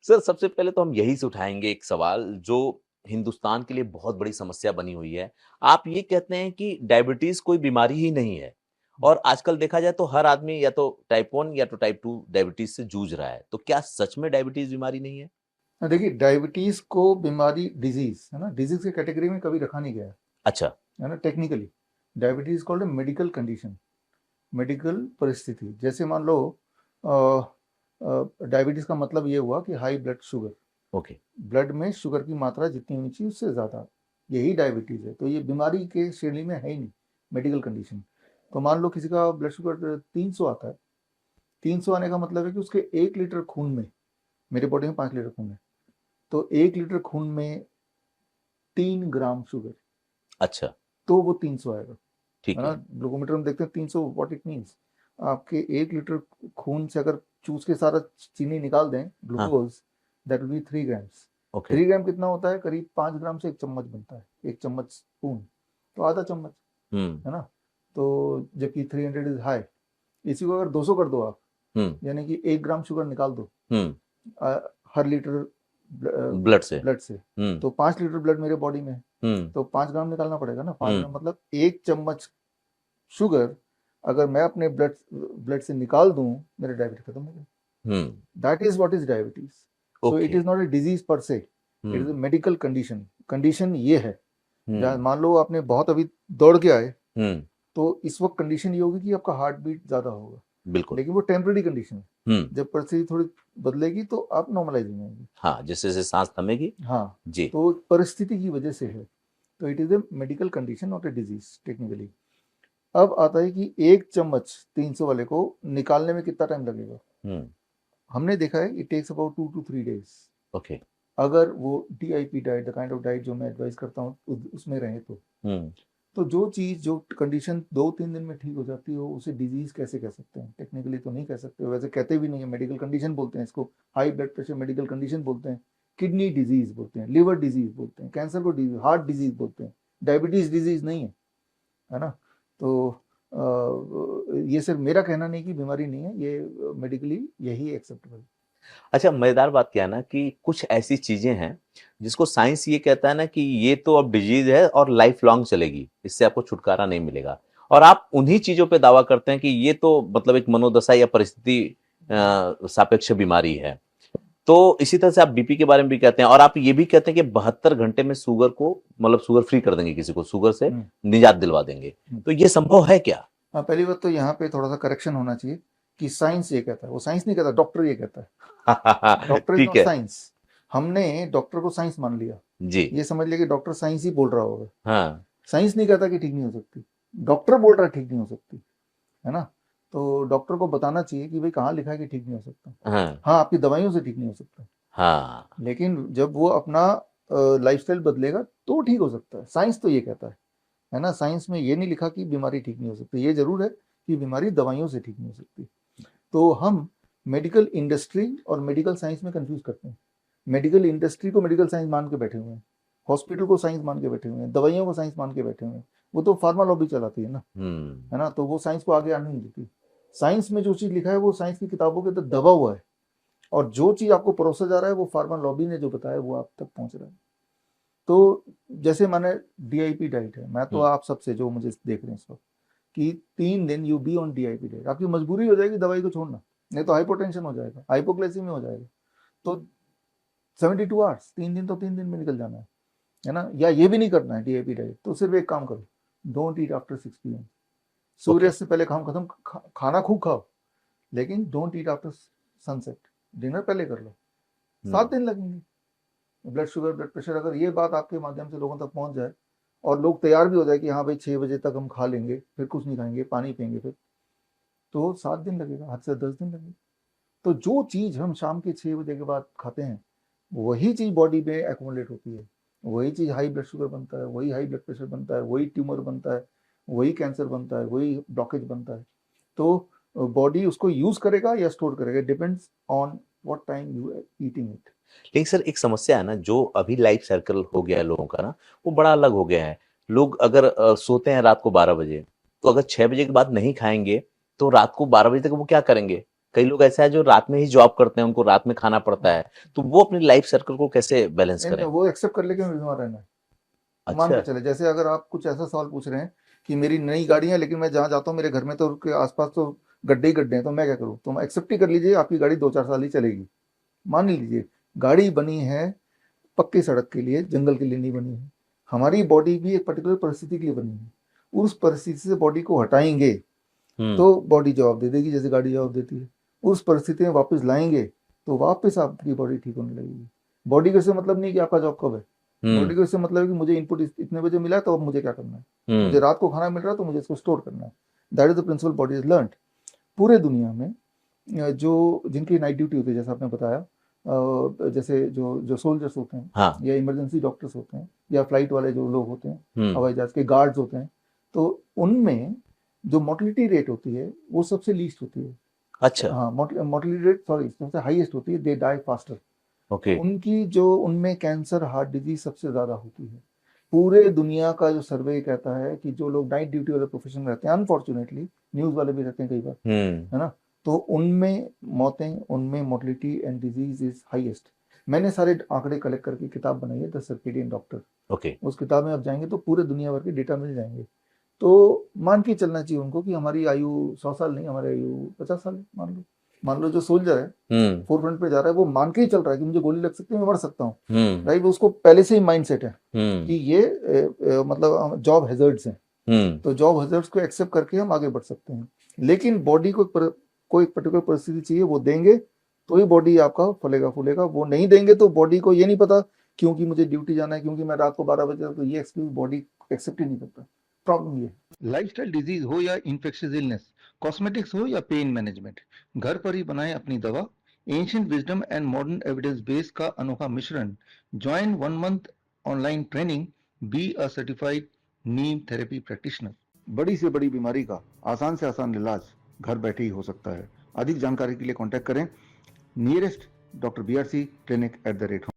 Sir सबसे पहले तो हम यही से उठाएँगे एक सवाल जो हिंदुस्तान के लिए बहुत बड़ी समस्या बनी हुई है। आप ये कहते हैं कि डायबिटीज़ कोई बीमारी ही नहीं है और आजकल देखा जाए तो हर आदमी या तो टाइप 1 या तो टाइप 2 डायबिटीज़ से जूझ रहा है। तो क्या सच में डायबिटीज़ बीमारी नहीं है? देखिए, डायबिटीज को बीमारी, डिजीज है ना, डिजीज की कैटेगरी में कभी रखा नहीं गया अच्छा, है ना। Technically diabetes called a medical condition, medical परिस्थिति। जैसे मान लो डायबिटीज का मतलब ये हुआ कि high blood sugar, okay. Blood में शुगर की मात्रा जितनी होनी चाहिए उससे ज़्यादा, यही डायबिटीज़ है। तो ये बीमारी के श्रेणी में है ही नहीं, मेडिकल कंडीशन। तो मान लो किसी का ब्लड शुगर 300 आता है, 300 आने का मतलब है कि उसके 1 लीटर खून में, मेरे बॉडी में 5 लीटर खून है, तो 1 लीटर खून में 3 ग्राम शुगर, अच्छा, तो वो 300 आएगा, है ठीक ना। है। ग्लूकोमीटर में देखते हैं 300, व्हाट इट मीन्स, आपके 1 लीटर खून से अगर चूस के सारा चीनी निकाल दें, हाँ, glucose, that will be 3 grams. Okay. 3 ग्राम कितना होता है? करीब 5 ग्राम से 1 चम्मच बनता है, 1 चम्मच स्पून, तो आधा चम्मच, हुँ, है ना। तो जबकि 300 इज हाई, इसी को अगर 200 कर दो आप, हुँ, यानी कि 1 ग्राम शुगर निकाल दो हुँ, हर लीटर ब्लड से। ब्लड से, हुँ, तो 5 लीटर ब्लड मेरे बॉडी में है, हुँ, तो 5 ग्राम निकालना पड़ेगा ना। पाँच हुँ, ग्राम मतलब 1 चम्मच शुगर अगर मैं अपने ब्लड ब्लड से निकाल दूं, मेरा डायबिटीज खत्म हो गया। Hmm, that is what is diabetes. So it okay. Is not a disease per se, it is hmm, a medical condition. Condition ये है, जहाँ हुँ, मान लो आपने बहुत अभी दौड़ के आए, हुँ, तो इस वक्त कंडीशन ये होगी कि आपका हार्ट बीट ज़्यादा होगा, बिल्कुल। लेकिन वो टेम्पररी कंडीशन है। हुँ, जब परिस्थिति थोड़ी बदलेगी तो आप नॉर्मलाइज हो जाएंगे। हाँ, जैसे-जैसे साँस थमेगी। हाँ, जी। तो परिस्थिति की वजह से है। तो it is a medical condition, not a disease technically. अब आता है कि 1 चम्मच 300 वाले को निकालने में कितना टाइम लगेगा। हुँ, हमने देखा है it takes about 2 to 3 days, okay. अगर वो DIP diet, the kind of diet जो मैं एडवाइस करता हूँ उसमें रहे हुँ, तो जो चीज़, जो कंडीशन 2-3 दिन में ठीक हो जाती हो, उसे डिजीज कैसे कह सकते हैं? टेक्निकली तो नहीं कह सकते, वैसे कहते भी नहीं है, मेडिकल कंडीशन बोलते हैं इसको। High blood pressure medical condition बोलते हैं, किडनी डिजीज बोलते हैं, लिवर डिजीज बोलते हैं, कैंसर को डिजीज, हार्ट डिजीज बोलते हैं, डायबिटीज डिजीज नहीं है ना। तो ये सिर्फ मेरा कहना नहीं कि बीमारी नहीं है, ये मेडिकली यही एक्सेप्टेबल। अच्छा मज़ेदार बात क्या है ना कि कुछ ऐसी चीज़ें हैं, जिसको साइंस ये कहता है ना कि ये तो अब डिज़ीज़ है और लाइफ़ लॉन्ग चलेगी, इससे आपको छुटकारा नहीं मिलेगा। और आप उन्हीं चीज़ों पे दावा करते हैं कि ये तो मतलब एक मनोदशा या परिस्थिति सापेक्ष बीमारी है। तो इसी तरह से आप बीपी के बारे में भी कहते हैं और आप ये भी कहते हैं कि 72 घंटे में शुगर को मतलब शुगर फ्री कर देंगे किसी को, शुगर से हम्म, निजात दिलवा देंगे। हम्म। तो ये संभव है क्या? हाँ, पहली बात तो यहाँ पे थोड़ा सा करेक्शन होना चाहिए कि साइंस ये कहता है, वो साइंस नहीं कहता, डॉक्टर ये कहता है। डॉक्टर इज ठीक नॉट है। साइंस। हमने डॉक्टर को साइंस मान लिया, जी। ये समझ लिया कि डॉक्टर साइंस ही बोल रहा होगा। हाँ, साइंस नहीं कहता कि ठीक नहीं हो सकती, डॉक्टर बोल रहा है ठीक नहीं हो सकती, है ना। तो डॉक्टर को बताना चाहिए कि भाई कहाँ लिखा है कि ठीक नहीं हो सकता। हाँ, हाँ, आपकी दवाइयों से ठीक नहीं हो सकता, हाँ। लेकिन जब वो अपना लाइफस्टाइल बदलेगा तो ठीक हो सकता है। साइंस तो ये कहता है ना। साइंस में ये नहीं लिखा कि बीमारी ठीक नहीं हो सकती, ये जरूर है कि बीमारी दवाइयों से ठीक नहीं हो सकती। तो हम मेडिकल इंडस्ट्री और मेडिकल साइंस में कंफ्यूज करते हैं। मेडिकल इंडस्ट्री को मेडिकल साइंस मान के बैठे हुए हैं, हॉस्पिटल को साइंस मान के बैठे हुए हैं, दवाइयों को साइंस मान के बैठे हुए हैं। वो तो फार्मा लॉबी चलाती है ना, हुँ, है ना। तो वो साइंस को आगे आने नहीं देती। साइंस में जो चीज़ लिखा है वो साइंस की किताबों के अंदर दबा हुआ है, और जो चीज़ आपको परोसा जा रहा है वो फार्मा लॉबी ने जो बताया वो आप तक पहुंच रहा है। तो जैसे मैंने DIP डाइट है, मैं तो हुँ। आप सबसे जो मुझे देख रहे हैं इस वक्त, कि 3 दिन you be on DIP diet, आपकी मजबूरी हो जाएगी दवाई को छोड़ना, नहीं तो हाइपोटेंशन हो जाएगा, हाइपोग्लाइसीमिया हो जाएगा। तो 72 आवर्स, 3 दिन तो 3 दिन में निकल जाना है ना। या ये भी नहीं करना है DIP डाइट, तो सिर्फ एक काम करो, don't eat after 6 PM। Okay. सूर्य से पहले काम खत्म, खाना खूब खाओ, लेकिन don't eat after sunset, dinner पहले कर लो। हुँ, 7 दिन लगेंगे। ब्लड शुगर, ब्लड प्रेशर, अगर ये बात आपके माध्यम से लोगों तक पहुंच जाए और लोग तैयार भी हो जाए कि हाँ भाई 6 बजे तक हम खा लेंगे, फिर कुछ नहीं खाएंगे, पानी पियेंगे, फिर तो 7 दिन लगेगा, हद से 10 दिन लगेगा। तो जो चीज़ हम शाम के 6 बजे के बाद खाते हैं, वही चीज़ बॉडी में एकोमोडेट होती है, वही चीज़ हाई ब्लड शुगर बनता है, वही हाई ब्लड प्रेशर बनता है, वही ट्यूमर बनता है, वही कैंसर बनता है, वही ब्लॉकेज बनता है। तो बॉडी उसको यूज करेगा या स्टोर करेगा, depends on what time you are eating it. लेकिन सर एक समस्या है ना जो अभी लाइफ सर्कल हो गया है लोगों का ना, वो बड़ा अलग हो गया है। लोग अगर सोते हैं रात को 12 बजे, तो अगर 6 बजे के बाद नहीं खाएँगे, तो रात को 12 बजे तक वो क्या करेंगे? कई लोग ऐसा है जो रात में ही जॉब करते हैं, उनको रात में खाना पड़ता है, तो वो अपनी लाइफ सर्कल को कैसे बैलेंस नहीं, करें? वो एक्सेप्ट कर ले कि हमें बीमार रहना है। मान अच्छा। के चले, जैसे अगर आप कुछ ऐसा सवाल पूछ रहे हैं कि मेरी नई गाड़ी है लेकिन मैं जहाँ जाता हूँ मेरे घर में तो के आसपास तो गड्ढे ही गड्ढे हैं, तो मैं क्या करूँ? तो एक्सेप्ट ही कर लीजिए आपकी गाड़ी 2-4 साल ही चलेगी। मान ही लीजिए गाड़ी बनी है पक्की सड़क के लिए, जंगल के लिए नहीं बनी है। हमारी बॉडी भी एक पर्टिकुलर परिस्थिति के लिए बनी है। उस परिस्थिति से बॉडी को हटाएंगे हम्म। तो बॉडी जवाब दे देगी, जैसे गाड़ी जवाब देती है। उस परिस्थिति में वापस लाएंगे तो वापस आपकी बॉडी ठीक होने लगेगी। बॉडी को इससे मतलब नहीं कि आपका जॉब कब है, बॉडी हम्म। को इससे मतलब है कि मुझे इनपुट इतने बजे मिला है तो अब मुझे क्या करना है, मुझे हम्म। रात को खाना मिल रहा है तो मुझे इसको स्टोर करना है। That is the principle body is learned. पूरे दुनिया में जो जिनकी नाइट ड्यूटी होती है, जैसा आपने बताया, जैसे जो जो सोल्जर्स होते हैं हाँ। या इमरजेंसी डॉक्टर्स होते हैं या फ्लाइट वाले जो लोग होते हैं, हम्म। हवाई जहाज के गार्ड्स होते हैं, तो उनमें जो मोर्टलिटी रेट होती है वो सबसे लीस्ट होती है। अच्छा। हाँ, मोर्टलिटी रेट सॉरी सबसे हाईएस्ट होती है, दे डाई फास्टर। ओके। उनकी जो उनमें कैंसर, हार्ट डिजीज सबसे ज़्यादा होती है। पूरे दुनिया का जो सर्वे कहता है कि जो लोग नाइट ड्यूटी वाले प्रोफेशन में रहते हैं, अनफॉर्चुनेटली न्यूज़ वाले भी रहते हैं कई बार, हम्म। है ना, तो उनमें मौतें, उनमें mortality and disease is highest. मैंने सारे आंकड़े कलेक्ट करके किताब बनाई है, द सर्केडियन डॉक्टर। ओके। उस किताब में आप जाएंगे तो पूरे दुनिया भर के डेटा मिल जाएंगे। तो मान के चलना चाहिए उनको कि हमारी आयु 100 साल नहीं, हमारी आयु 50 साल है। मान लो जो सोल्जर है हम्म। फोर फ्रंट पे जा रहा है, वो मान के ही चल रहा है कि मुझे गोली लग सकती है, मैं मर सकता हूँ, हम्म। राइट। उसको पहले से ही माइंड सेट है हम्म। कि ये मतलब जॉब हैजर्ड्स हैं, हम्म। तो जॉब हैजर्ड्स को एक्सेप्ट करके हम आगे बढ़ सकते हैं। लेकिन बॉडी को कोई पर्टिकुलर परिस्थिति चाहिए, वो देंगे तो ही बॉडी आपका फलेगा फूलेगा। वो नहीं देंगे तो बॉडी को ये नहीं पता क्योंकि मुझे ड्यूटी जाना है, क्योंकि मैं रात को 12 बजे, तो ये एक्सक्यूज बॉडी एक्सेप्ट ही नहीं करता। प्रॉब्लम ये लाइफस्टाइल डिजीज हो या इन्फेक्शियस इलनेस, कॉस्मेटिक्स हो या पेन मैनेजमेंट, घर पर ही बनाएं अपनी दवा। Ancient wisdom and modern evidence base का अनोखा मिश्रण। Join 1 month online training, be a certified Neem therapy practitioner. बड़ी से बड़ी बीमारी का आसान से आसान इलाज घर बैठे ही हो सकता है। अधिक जानकारी के लिए कांटेक्ट करें नियरेस्ट डॉक्टर BRC क्लिनिक @